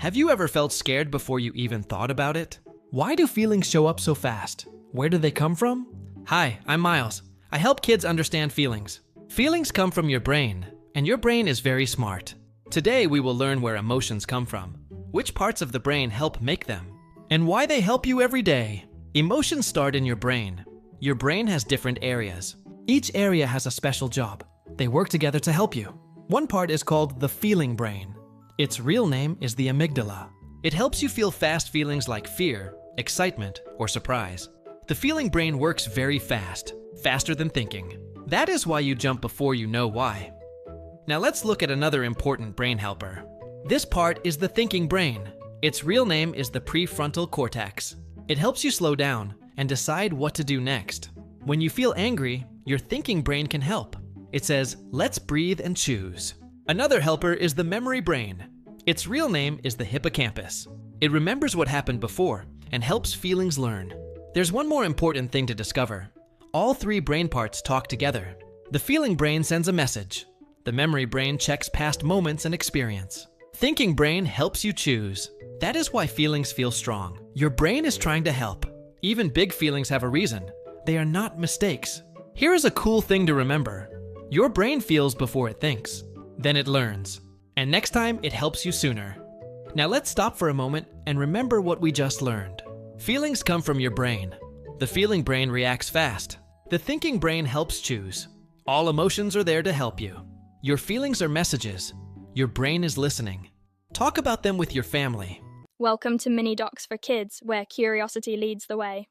Have you ever felt scared before you even thought about it? Why do feelings show up so fast? Where do they come from? Hi, I'm Miles. I help kids understand feelings. Feelings come from your brain, and your brain is very smart. Today we will learn where emotions come from, which parts of the brain help make them, and why they help you every day. Emotions start in your brain. Your brain has different areas. Each area has a special job. They work together to help you. One part is called the feeling brain. Its real name is the amygdala. It helps you feel fast feelings like fear, excitement, or surprise. The feeling brain works very fast, faster than thinking. That is why you jump before you know why. Now let's look at another important brain helper. This part is the thinking brain. Its real name is the prefrontal cortex. It helps you slow down and decide what to do next. When you feel angry, your thinking brain can help. It says, let's breathe and choose. Another helper is the memory brain. Its real name is the hippocampus. It remembers what happened before and helps feelings learn. There's one more important thing to discover. All three brain parts talk together. The feeling brain sends a message. The memory brain checks past moments and experience. Thinking brain helps you choose. That is why feelings feel strong. Your brain is trying to help. Even big feelings have a reason. They are not mistakes. Here is a cool thing to remember. Your brain feels before it thinks. Then it learns. And next time, it helps you sooner. Now let's stop for a moment and remember what we just learned. Feelings come from your brain. The feeling brain reacts fast. The thinking brain helps choose. All emotions are there to help you. Your feelings are messages. Your brain is listening. Talk about them with your family. Welcome to Mini Docs for Kids, where curiosity leads the way.